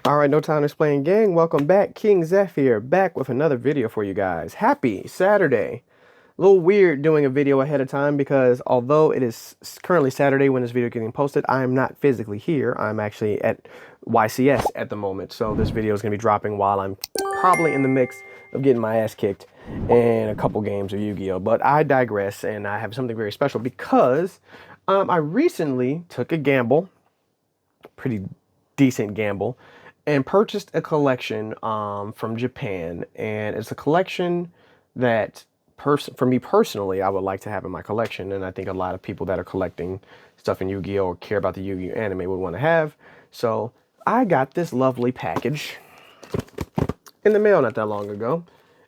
All right, no time to explain, gang. Welcome back. King Zeph here, back with another video for you guys. Happy Saturday. A little weird doing a video ahead of time because although it is currently Saturday when this video is getting posted, I am not physically here. I'm actually at YCS at the moment. So this video is going to be dropping while I'm probably in the mix of getting my ass kicked in a couple games of Yu-Gi-Oh! But I digress, and I have something very special because I recently took a gamble, pretty decent gamble, and purchased a collection from Japan. And it's a collection that, for me personally, I would like to have in my collection. And I think a lot of people that are collecting stuff in Yu-Gi-Oh! Or care about the Yu-Gi-Oh! Anime would want to have. So I got this lovely package in the mail not that long ago.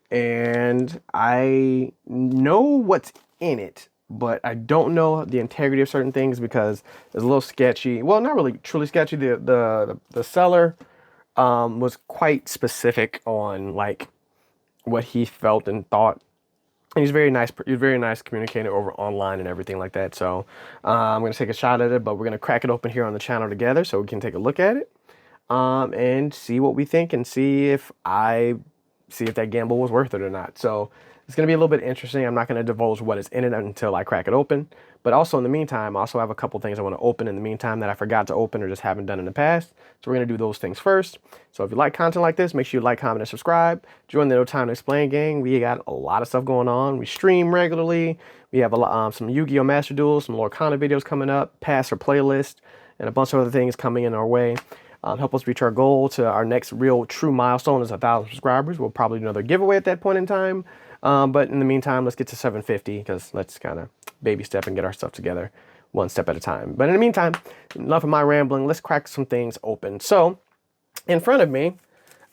And I know what's in it, but I don't know the integrity of certain things because it's a little sketchy. Well, not really truly sketchy. The seller was quite specific on like what he felt and thought. And he's very nice. He's very nice communicating over online and everything like that. So I'm gonna take a shot at it, but we're gonna crack it open here on the channel together so we can take a look at it and see what we think and see if that gamble was worth it or not. So it's going to be a little bit interesting. I'm not going to divulge what is in it until I crack it open. But also in the meantime, I also have a couple things I want to open in the meantime that I forgot to open or just haven't done in the past. So we're going to do those things first. So if you like content like this, make sure you like, comment, and subscribe. Join the No Time to Explain gang. We got a lot of stuff going on. We stream regularly. We have some Yu-Gi-Oh! Master Duels, some Lorcana videos coming up, past or playlist, and a bunch of other things coming in our way. Help us reach our goal to our next real true milestone is 1,000 subscribers. We'll probably do another giveaway at that point in time. But in the meantime, let's get to 750 because let's kind of baby step and get our stuff together one step at a time. But in the meantime, enough of my rambling. Let's crack some things open. So in front of me,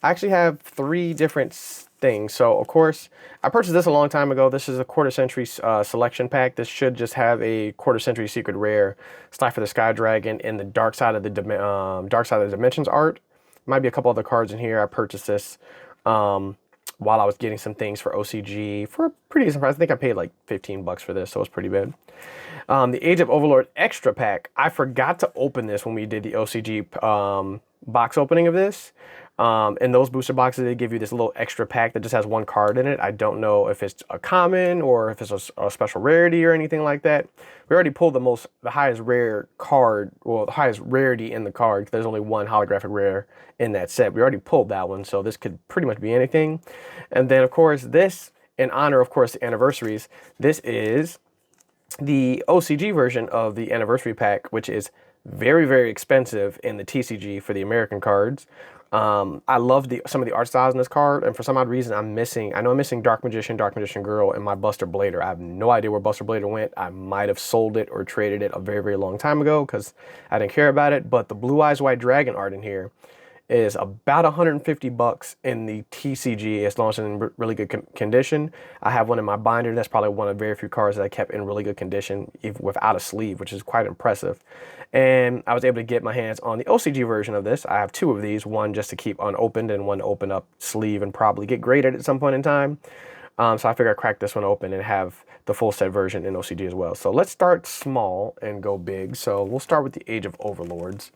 I actually have three different things. So of course, I purchased this a long time ago. This is a quarter century selection pack. This should just have a quarter century secret rare, Slifer the Sky Dragon, in the dark side of the dimensions art. Might be a couple other cards in here. I purchased this while I was getting some things for OCG for a pretty decent price. I think I paid like 15 bucks for this, so it's pretty bad. The Age of Overlord extra pack. I forgot to open this when we did the OCG box opening of this. In those booster boxes, they give you this little extra pack that just has one card in it. I don't know if it's a common or if it's a special rarity or anything like that. We already pulled the highest rare card, well, the highest rarity in the card. There's only one holographic rare in that set. We already pulled that one, so this could pretty much be anything. And then, of course, this, in honor, of course, the anniversaries, this is the OCG version of the anniversary pack, which is very, very expensive in the TCG for the American cards. I love some of the art styles in this card, and for some odd reason, I'm missing Dark Magician, Dark Magician Girl, and my Buster Blader. I have no idea where Buster Blader went. I might have sold it or traded it a very, very long time ago because I didn't care about it. But the Blue Eyes White Dragon art in here is about 150 bucks in the TCG as long as it's in really good condition. I have one in my binder. That's probably one of the very few cards that I kept in really good condition, even without a sleeve, which is quite impressive. And I was able to get my hands on the OCG version of this. I have two of these, one just to keep unopened and one to open up sleeve and probably get graded at some point in time. So I figured I'd crack this one open and have the full set version in OCG as well. So let's start small and go big. So we'll start with the Age of Overlords.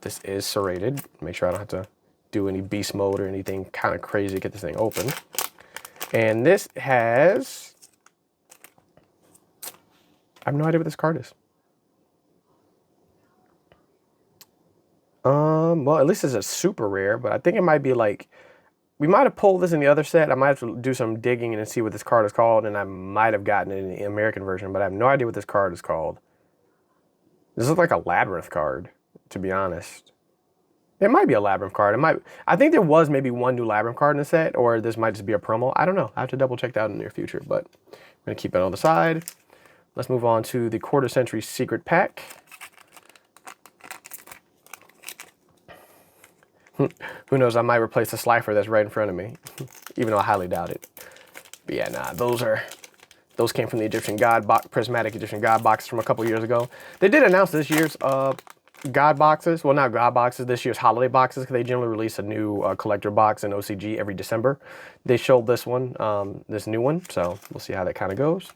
This is serrated. Make sure I don't have to do any beast mode or anything kind of crazy to get this thing open. And this has, I have no idea what this card is. Well, at least it's a super rare, but I think it might be like, we might have pulled this in the other set. I might have to do some digging and see what this card is called, and I might have gotten it in the American version, but I have no idea what this card is called. This is like a Labyrinth card, to be honest. It might be a Labyrinth card. I think there was maybe one new Labyrinth card in the set, or this might just be a promo. I don't know. I have to double check that in the near future, but I'm going to keep it on the side. Let's move on to the quarter century secret pack. Who knows, I might replace the Slifer that's right in front of me, even though I highly doubt it. But yeah, nah, those came from the Egyptian God box, prismatic Egyptian God boxes from a couple years ago. They did announce this year's God boxes, well, not God boxes, this year's holiday boxes, because they generally release a new collector box in OCG every December. They showed this one, this new one, so we'll see how that kind of goes.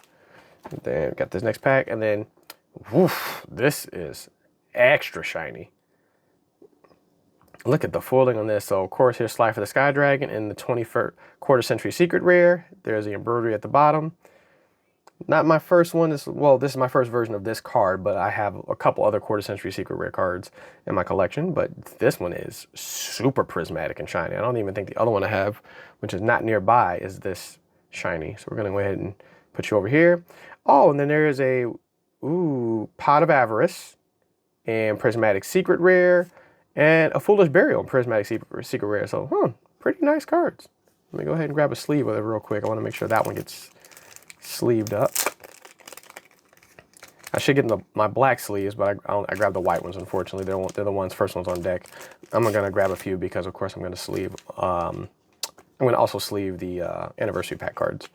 And then got this next pack, and then, woof, this is extra shiny. Look at the foiling on this. So, of course, here's Slifer the Sky Dragon in the 21st quarter century secret rare. There's the embroidery at the bottom. Not my first one. Well, this is my first version of this card, but I have a couple other quarter century secret rare cards in my collection. But this one is super prismatic and shiny. I don't even think the other one I have, which is not nearby, is this shiny. So we're going to go ahead and put you over here. Oh, and then there is a Pot of Avarice and prismatic secret rare and a Foolish Burial and prismatic secret rare. So, pretty nice cards. Let me go ahead and grab a sleeve with it real quick. I want to make sure that one gets sleeved up. I should get my black sleeves, but I grabbed the white ones. Unfortunately, they're the first ones on deck. I'm gonna grab a few because, of course, I'm gonna sleeve. I'm gonna also sleeve the anniversary pack cards.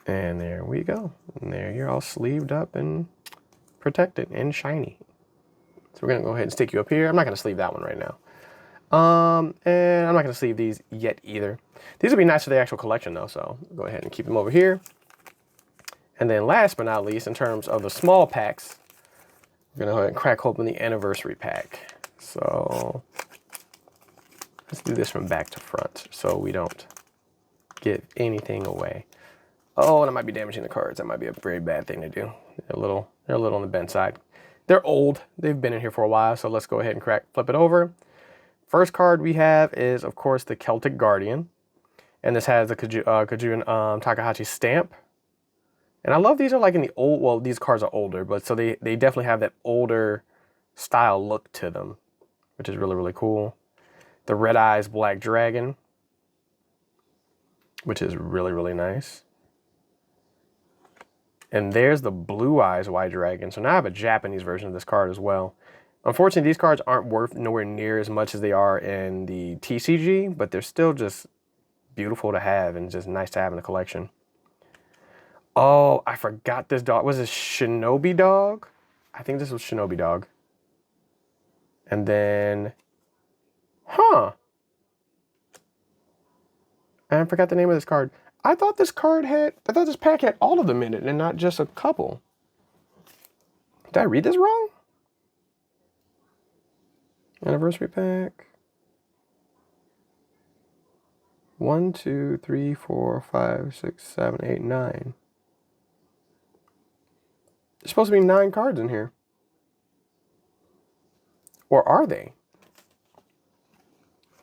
And there we go. And there you're all sleeved up and protected and shiny. So we're gonna go ahead and stick you up here. I'm not gonna sleeve that one right now. And I'm not gonna sleeve these yet either. These would be nice for the actual collection though, so go ahead and keep them over here. And then last but not least, in terms of the small packs, we're gonna go ahead and crack open the anniversary pack. So let's do this from back to front so we don't give anything away. Oh, and I might be damaging the cards. That might be a very bad thing to do. They're a little on the bent side. They're old. They've been in here for a while, so let's go ahead and flip it over. First card we have is, of course, the Celtic Guardian. And this has the Kajun Takahashi stamp. And I love these are like in the old, well, these cards are older, but so they definitely have that older style look to them, which is really, really cool. The Red Eyes Black Dragon, which is really, really nice. And there's the Blue Eyes White Dragon. So now I have a Japanese version of this card as well. Unfortunately, these cards aren't worth nowhere near as much as they are in the TCG, but they're still just beautiful to have and just nice to have in the collection. Oh, I forgot this dog. Was this Shinobi Dog? I think this was Shinobi Dog. And then, I forgot the name of this card. I thought this pack had all of them in it and not just a couple. Did I read this wrong? Anniversary pack. 1, 2, 3, 4, 5, 6, 7, 8, 9. There's supposed to be 9 cards in here. Or are they?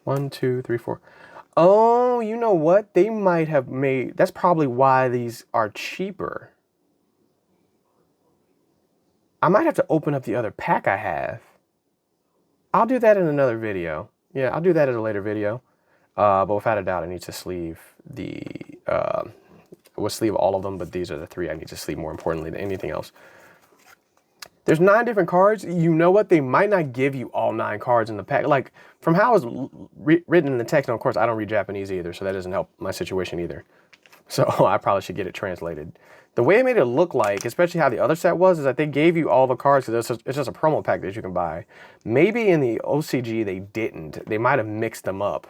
1, 2, 3, 4. Oh, you know what? They might have made... That's probably why these are cheaper. I might have to open up the other pack I have. I'll do that in another video. Yeah, I'll do that in a later video. But without a doubt, I need to sleeve the... we'll sleeve all of them, but these are the 3 I need to sleeve more importantly than anything else. There's 9 different cards. You know what? They might not give you all 9 cards in the pack. Like, from how it's written in the text, and of course, I don't read Japanese either, so that doesn't help my situation either. So I probably should get it translated. The way it made it look like, especially how the other set was, is that they gave you all the cards, because it's just a promo pack that you can buy. Maybe in the OCG they didn't. They might have mixed them up.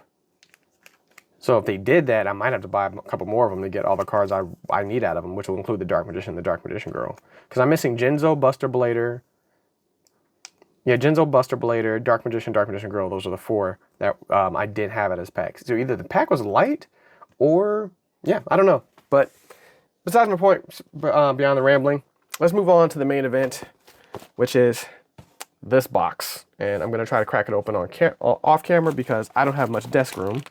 So if they did that, I might have to buy a couple more of them to get all the cards I need out of them, which will include the Dark Magician and the Dark Magician Girl. Because I'm missing Jinzo, Buster Blader. Yeah, Jinzo, Buster Blader, Dark Magician Girl. Those are the 4 that I did have it as packs. So either the pack was light or, yeah, I don't know. But besides my point, beyond the rambling, let's move on to the main event, which is this box. And I'm going to try to crack it open on off camera because I don't have much desk room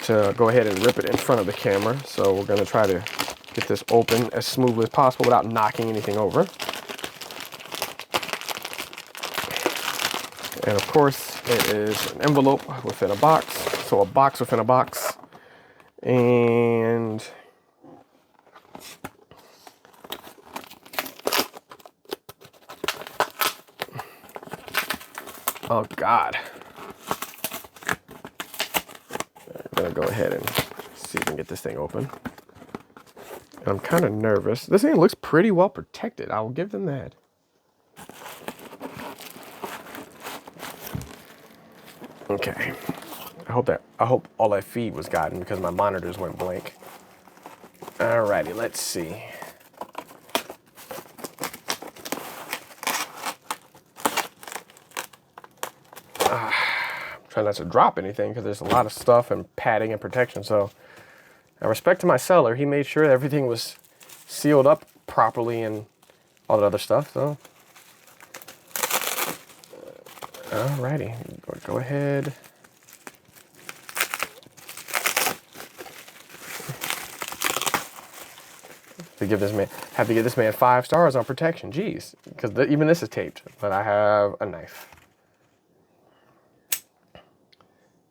to go ahead and rip it in front of the camera. So we're going to try to get this open as smoothly as possible without knocking anything over. And of course, it is an envelope within a box. So a box within a box. And oh God. I'm gonna go ahead and see if we can get this thing open. And I'm kind of nervous. This thing looks pretty well protected. I will give them that. Okay. I hope all that feed was gotten because my monitors went blank. Alrighty, let's see. try not to drop anything because there's a lot of stuff and padding and protection. So I respect to my seller. He made sure everything was sealed up properly and all that other stuff. So, alrighty, go ahead. To give this man, have to give this man 5 stars on protection. Jeez, because even this is taped. But I have a knife.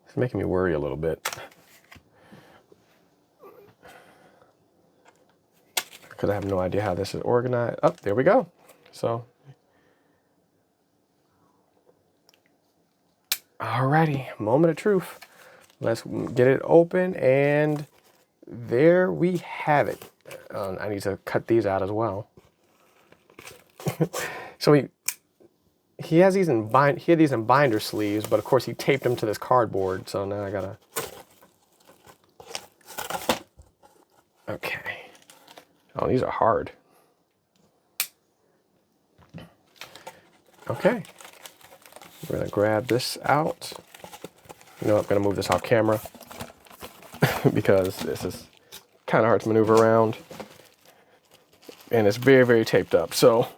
It's making me worry a little bit. Because I have no idea how this is organized. Oh, there we go. So, alrighty, moment of truth. Let's get it open, and there we have it. I need to cut these out as well. So he has these in binder sleeves, but of course he taped them to this cardboard. So now I gotta. Okay. Oh, these are hard. Okay. We're gonna grab this out. You know, I'm gonna move this off camera because this is kind of hard to maneuver around, and it's very, very taped up. So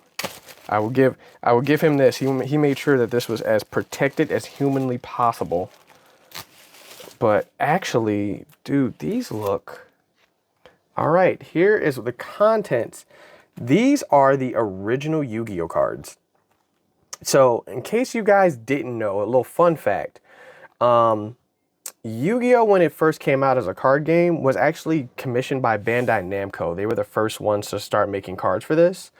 I will give him this. He made sure that this was as protected as humanly possible. But actually, dude, these look all right. Here is the contents. These are the original Yu-Gi-Oh cards. So in case you guys didn't know, a little fun fact. Yu-Gi-Oh, when it first came out as a card game, was actually commissioned by Bandai Namco. They were the first ones to start making cards for this.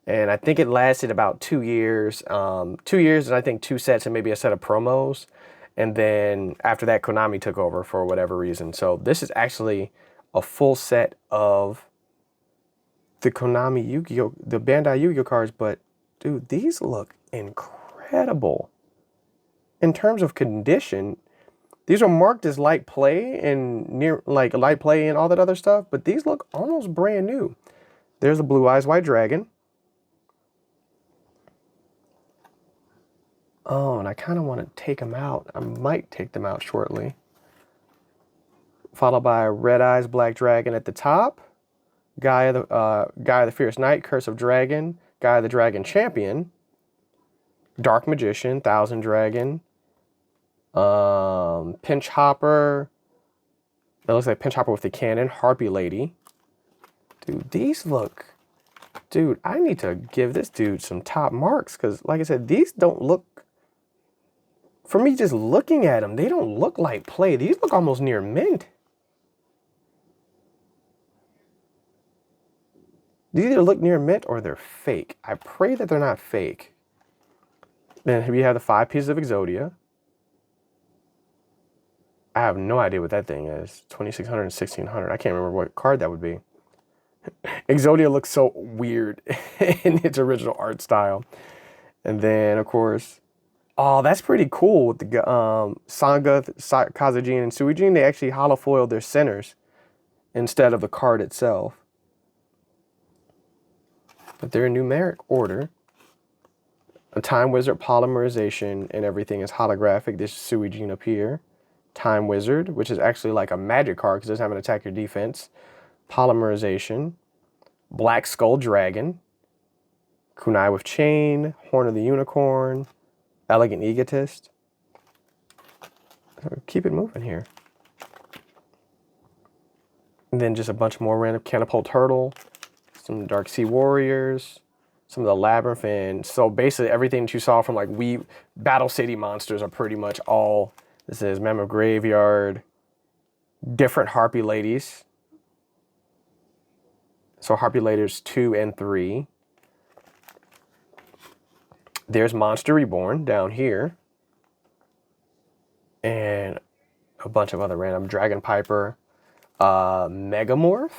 And I think it lasted about 2 years. 2 years and I think 2 sets and maybe a set of promos. And then after that, Konami took over for whatever reason. So this is actually a full set of the Konami Yu-Gi-Oh, the Bandai Yu-Gi-Oh cards. But dude, these look incredible. In terms of condition, these are marked as light play and light play and all that other stuff, but these look almost brand new. There's a Blue Eyes White Dragon. Oh, and I kind of want to take them out. I might take them out shortly. Followed by Red Eyes Black Dragon at the top. Gaia the Fierce Knight, Curse of Dragon, Gaia the Dragon Champion, Dark Magician, Thousand Dragon, Pinch Hopper. That looks like Pinch Hopper with the cannon. Harpy Lady. Dude, these look. Dude, I need to give this dude some top marks because, like I said, these don't look. For me, just looking at them, they don't look like play. These look almost near mint. These either look near mint or they're fake. I pray that they're not fake. Then we have the 5 pieces of Exodia. I have no idea what that thing is. 2600 and 1600. I can't remember what card that would be. Exodia looks so weird in its original art style. And then, of course, oh, that's pretty cool with the Sangoth, Kazajin, and Suijin. They actually holofoiled their centers instead of the card itself. But they're in numeric order. A Time Wizard polymerization and everything is holographic. This is Suijin up here. Time Wizard, which is actually like a magic card because it doesn't have an attack or defense. Polymerization. Black Skull Dragon. Kunai with Chain. Horn of the Unicorn. Elegant Egotist. Keep it moving here. And then just a bunch more random. Catapult Turtle. Some Dark Sea Warriors. Some of the Labyrinth. And so basically everything that you saw from like Battle City monsters are pretty much all. This is Mammoth Graveyard. Different Harpy Ladies. So Harpy Ladies 2 and 3. There's Monster Reborn down here. And a bunch of other random. Dragon Piper. Megamorph.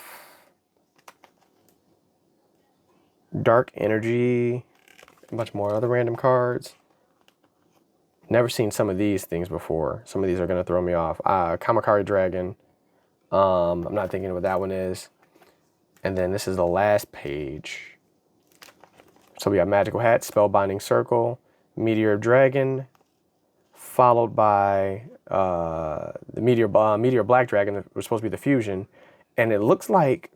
Dark Energy. A bunch more other random cards. Never seen some of these things before. Some of these are going to throw me off. Kamakari Dragon. I'm not thinking what that one is. And then this is the last page. So we got Magical Hat, Spellbinding Circle, Meteor Dragon, followed by the Meteor Black Dragon that was supposed to be the fusion. And it looks like,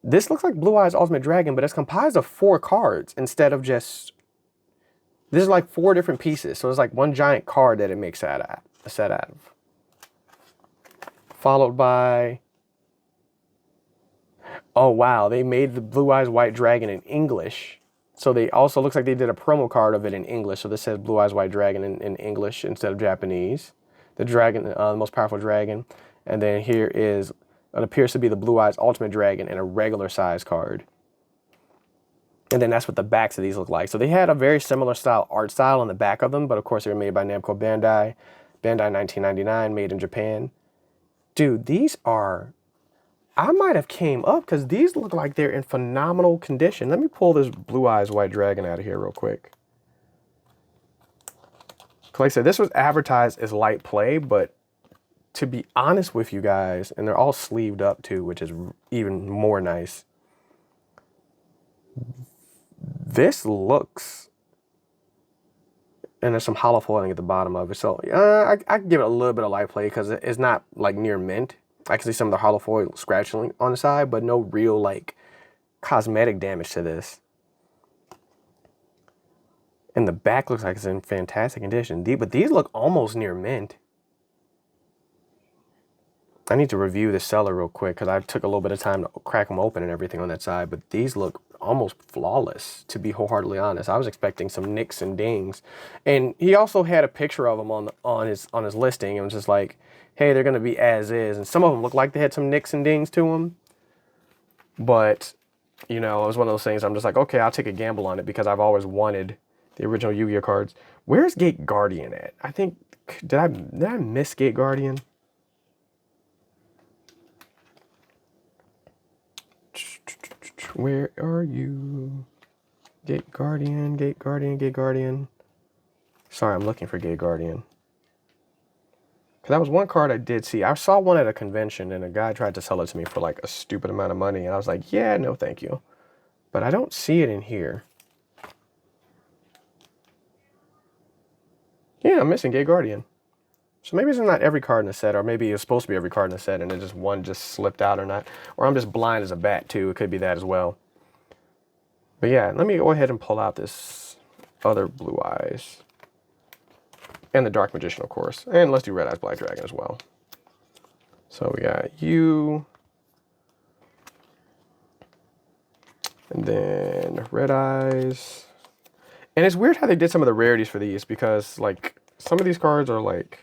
this looks like Blue Eyes Ultimate Dragon, but it's composed of 4 cards instead of just, this is like 4 different pieces. So it's like one giant card that it makes a set out of. Followed by, oh wow, they made the Blue Eyes White Dragon in English. So they also, looks like they did a promo card of it in English. So this says Blue Eyes White Dragon in English instead of Japanese. The dragon, the most powerful dragon. And then here is, it appears to be the Blue Eyes Ultimate Dragon in a regular size card. And then that's what the backs of these look like. So they had a very similar art style on the back of them, but of course they were made by Namco Bandai. Bandai 1999, made in Japan. Dude, these are, I might have came up because these look like they're in phenomenal condition. Let me pull this Blue Eyes White Dragon out of here real quick. Like I said, this was advertised as light play, but to be honest with you guys, and they're all sleeved up too, which is even more nice. This looks, and there's some hollow foiling at the bottom of it. So I give it a little bit of light play because it's not like near mint. I can see some of the hollow foil scratching on the side, but no real like cosmetic damage to this. And the back looks like it's in fantastic condition. But these look almost near mint. I need to review the seller real quick because I took a little bit of time to crack them open and everything on that side. But these look almost flawless, to be wholeheartedly honest. I was expecting some nicks and dings. And he also had a picture of them on his listing. It was just like, hey, they're going to be as is. And some of them looked like they had some nicks and dings to them. But, you know, it was one of those things I'm just like, okay, I'll take a gamble on it because I've always wanted the original Yu-Gi-Oh cards. Where's Gate Guardian at? I think, did I miss Gate Guardian? Where are you? Gate Guardian, Gate Guardian, Gate Guardian. Sorry, I'm looking for Gate Guardian. Because that was one card I did see. I saw one at a convention and a guy tried to sell it to me for like a stupid amount of money. And I was like, yeah, no, thank you. But I don't see it in here. Yeah, I'm missing Gate Guardian. So maybe it's not every card in the set, or maybe it's supposed to be every card in the set and it just one just slipped out or not. Or I'm just blind as a bat too. It could be that as well. But yeah, let me go ahead and pull out this other Blue Eyes. And the Dark Magician, of course. And let's do Red Eyes Black Dragon as well. So we got you. And then Red Eyes. And it's weird how they did some of the rarities for these because, like, some of these cards are like,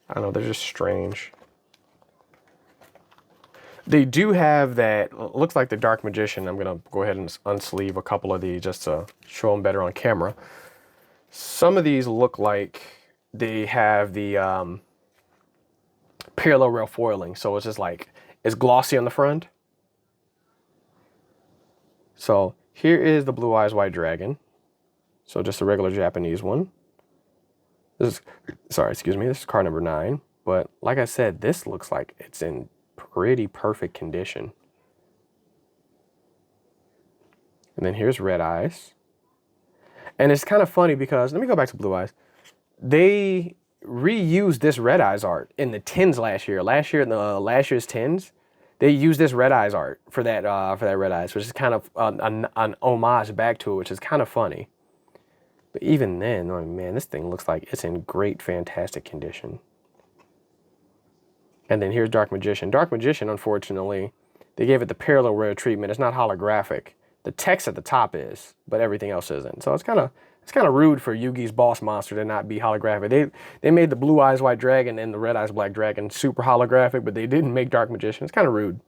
I don't know, they're just strange. They do have that, looks like the Dark Magician. I'm going to go ahead and unsleeve a couple of these just to show them better on camera. Some of these look like they have the parallel rail foiling. So it's just like, it's glossy on the front. So here is the Blue Eyes White Dragon. So just a regular Japanese one. This is, sorry, excuse me, this is card number 9. But like I said, this looks like it's in pretty perfect condition. And then here's Red Eyes. And it's kind of funny because, let me go back to Blue Eyes. They reused this Red Eyes art in the tins last year. Last year, in the last year's tins, they used this Red Eyes art for that Red Eyes, which is kind of an homage back to it, which is kind of funny. But even then, oh man, this thing looks like it's in great, fantastic condition. And then here's Dark Magician. Dark Magician, unfortunately, they gave it the parallel rail treatment. It's not holographic. The text at the top is, but everything else isn't. So it's kind of rude for Yugi's boss monster to not be holographic. They made the Blue Eyes White Dragon and the Red Eyes Black Dragon super holographic, but they didn't make Dark Magician. It's kind of rude.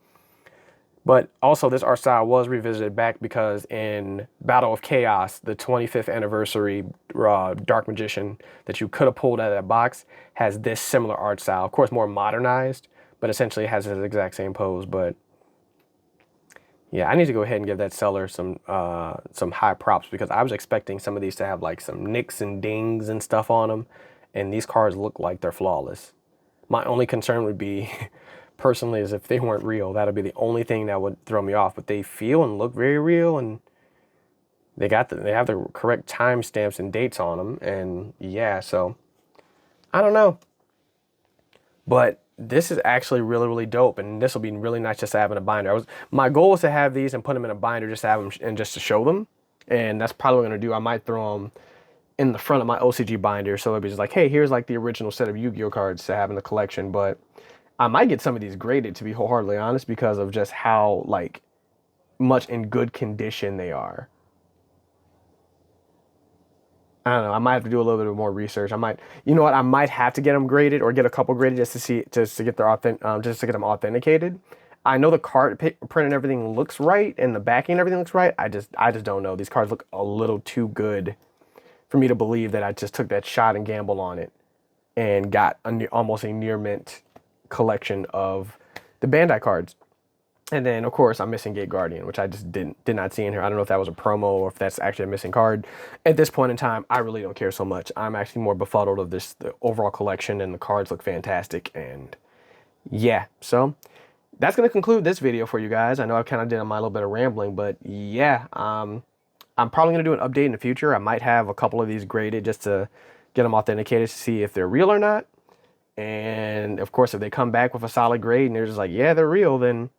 But also this art style was revisited back because in Battle of Chaos, the 25th anniversary Dark Magician that you could have pulled out of that box has this similar art style. Of course, more modernized, but essentially has the exact same pose. But yeah, I need to go ahead and give that seller some high props because I was expecting some of these to have like some nicks and dings and stuff on them. And these cards look like they're flawless. My only concern would be, personally, is if they weren't real. That would be the only thing that would throw me off. But they feel and look very real, and they have the correct timestamps and dates on them. And yeah, so I don't know. But this is actually really, really dope, and this will be really nice just to have in a binder. My goal was to have these and put them in a binder, just to have them and just to show them, and that's probably what I'm gonna do. I might throw them in the front of my OCG binder, so it'll be just like, hey, here's like the original set of Yu-Gi-Oh cards to have in the collection. But I might get some of these graded, to be wholeheartedly honest, because of just how like much in good condition they are. I don't know. I might have to do a little bit more research. I might, you know what? I might have to get them graded or get a couple graded just to see, just to get their just to get them authenticated. I know the card print and everything looks right, and the backing and everything looks right. I just don't know. These cards look a little too good for me to believe that I just took that shot and gamble on it and got almost a near mint collection of the Bandai cards. And then, of course, I'm missing Gate Guardian, which I just did not see in here. I don't know if that was a promo or if that's actually a missing card. At this point in time, I really don't care so much. I'm actually more befuddled of this, the overall collection, and the cards look fantastic. And yeah, so that's going to conclude this video for you guys. I know I kind of did my little bit of rambling, but yeah, I'm probably going to do an update in the future. I might have a couple of these graded just to get them authenticated to see if they're real or not. And of course, if they come back with a solid grade and they're just like, yeah, they're real, then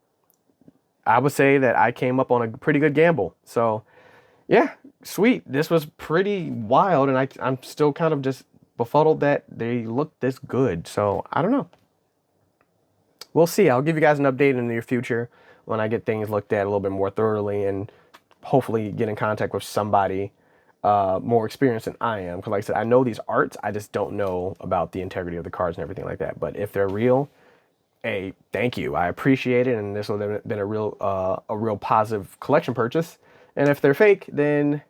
I would say that I came up on a pretty good gamble. So yeah, sweet. This was pretty wild, and I'm still kind of just befuddled that they look this good. So I don't know. We'll see. I'll give you guys an update in the near future when I get things looked at a little bit more thoroughly and hopefully get in contact with somebody more experienced than I am. Because like I said, I know these arts. I just don't know about the integrity of the cards and everything like that. But if they're real, hey, thank you. I appreciate it, and this will have been a real positive collection purchase. And if they're fake, then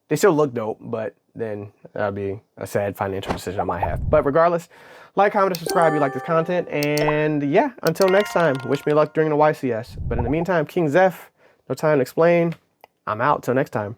they still look dope, but then that'll be a sad financial decision I might have. But regardless, like, comment, and subscribe if you like this content. And yeah, until next time, wish me luck during the YCS. But in the meantime, King Zeph, no time to explain. I'm out. Till next time.